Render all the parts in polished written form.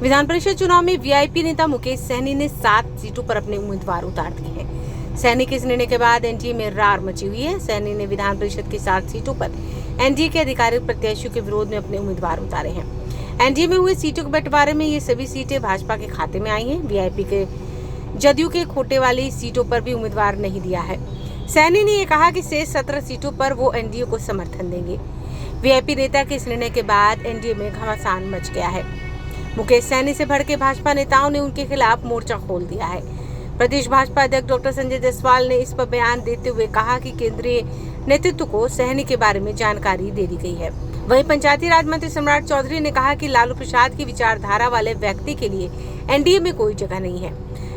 विधान परिषद चुनाव में वीआईपी नेता मुकेश सहनी ने 7 सीटों पर अपने उम्मीदवार उतार दिए हैं। सहनी के इस निर्णय के बाद एनडीए में रार मची हुई है। सहनी ने विधान परिषद की 7 सीटों पर एनडीए के आधिकारिक प्रत्याशियों के विरोध में अपने उम्मीदवार उतारे हैं। एनडीए में हुए सीटों के बंटवारे में ये सभी सीटें भाजपा के खाते में आई हैं। वीआईपी के जदयू के खोटे वाली सीटों पर भी उम्मीदवार नहीं दिया है। सहनी ने यह कहा कि शेष 17 सीटों पर वो एनडीए को समर्थन देंगे। वीआईपी नेता के इस निर्णय के बाद एनडीए में घमासान मच गया है। मुकेश सहनी से भड़के भाजपा नेताओं ने उनके खिलाफ मोर्चा खोल दिया है। प्रदेश भाजपा अध्यक्ष डॉक्टर संजय जायसवाल ने इस पर बयान देते हुए कहा कि केंद्रीय नेतृत्व को सहनी के बारे में जानकारी दे दी गई है। वहीं पंचायती राज मंत्री सम्राट चौधरी ने कहा कि लालू प्रसाद की विचारधारा वाले व्यक्ति के लिए एनडीए में कोई जगह नहीं है।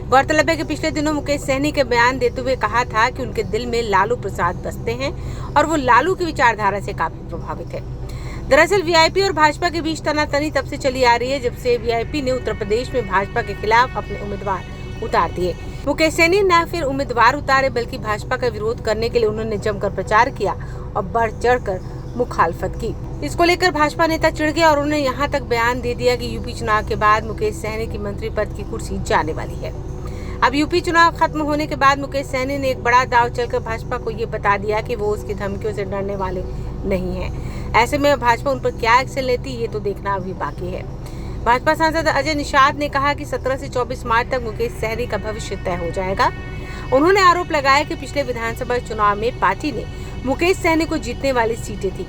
गौरतलब है कि पिछले दिनों मुकेश सहनी के बयान देते हुए कहा था कि उनके दिल में लालू प्रसाद बसते हैं और वो लालू की विचारधारा से काफी प्रभावित है। दरअसल वीआईपी और भाजपा के बीच तनातनी तब से चली आ रही है जब से वीआईपी ने उत्तर प्रदेश में भाजपा के खिलाफ अपने उम्मीदवार उतार दिए। मुकेश सहनी न फिर उम्मीदवार उतारे बल्कि भाजपा का विरोध करने के लिए उन्होंने जमकर प्रचार किया और बढ़ चढ़कर मुखालफत की। इसको लेकर भाजपा नेता चिढ़ गया और उन्होंने यहाँ तक बयान दे दिया कि यूपी चुनाव के बाद मुकेश सहनी की मंत्री पद की कुर्सी जाने वाली है। अब यूपी चुनाव खत्म होने के बाद मुकेश सहनी ने एक बड़ा दांव चलकर भाजपा को ये बता दिया कि वो उसकी धमकियों से डरने वाले नहीं है। ऐसे में भाजपा उन पर क्या एक्शन लेती है ये तो देखना अभी बाकी है। भाजपा सांसद अजय निषाद ने कहा कि 17 से 24 मार्च तक मुकेश सहनी का भविष्य तय हो जाएगा। उन्होंने आरोप लगाया कि पिछले विधानसभा चुनाव में पार्टी ने मुकेश सहनी को जीतने वाली सीटें थी,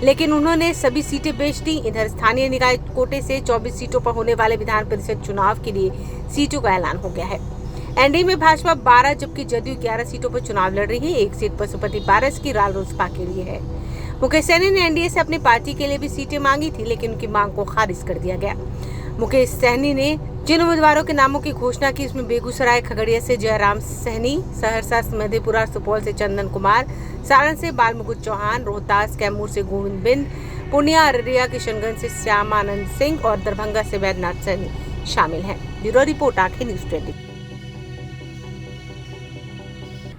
लेकिन उन्होंने सभी सीटें बेच दी। इधर स्थानीय निकाय कोटे से 24 सीटों पर होने वाले विधान परिषद चुनाव के लिए सीटों का ऐलान हो गया है। एनडीए में भाजपा 12 जबकि जदयू 11 सीटों पर चुनाव लड़ रही है। एक सीट पशुपति पारस की रालोसपा के लिए है। मुकेश सहनी ने एनडीए से अपनी पार्टी के लिए भी सीटें मांगी थी, लेकिन उनकी मांग को खारिज कर दिया गया। मुकेश सहनी ने जिन उम्मीदवारों के नामों की घोषणा की उसमें बेगूसराय खगड़िया से जयराम सहनी, सहरसा मधेपुरा सुपौल से चंदन कुमार, सारण से बालमुकुंद चौहान, रोहतास कैमूर से गोविंद बिंद, पूर्णिया अररिया किशनगंज से श्यामानंद सिंह और दरभंगा से वैद्यनाथ सहनी शामिल हैं। ब्यूरो रिपोर्ट आंखें न्यूज़ 20।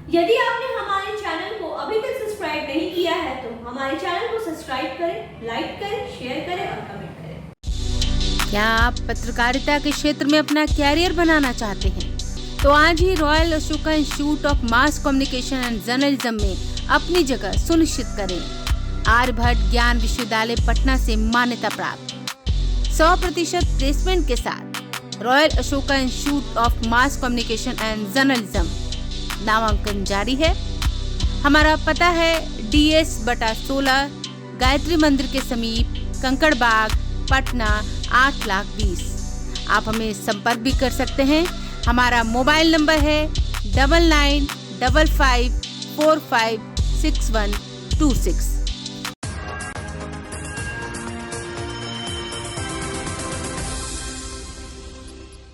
यदि आपने हमारे चैनल को अभी तक सब्सक्राइब नहीं किया है तो हमारे चैनल को सब्सक्राइब करें, लाइक करें, शेयर करें और कमेंट करें। क्या आप पत्रकारिता के क्षेत्र में अपना कैरियर बनाना चाहते हैं? तो आज ही royal Ashoka institute of mass communication and journalism में अपनी जगह सुनिश्चित करें। आर्यभट्ट ज्ञान विश्वविद्यालय पटना से मान्यता प्राप्त 100% प्लेसमेंट के साथ royal Ashoka institute of mass communication and journalism नामांकन जारी है। हमारा पता है DS/16 गायत्री मंदिर के समीप कंकड़ बाग पटना 8,20,000। आप हमें संपर्क भी कर सकते हैं। हमारा मोबाइल नंबर है 9955456126।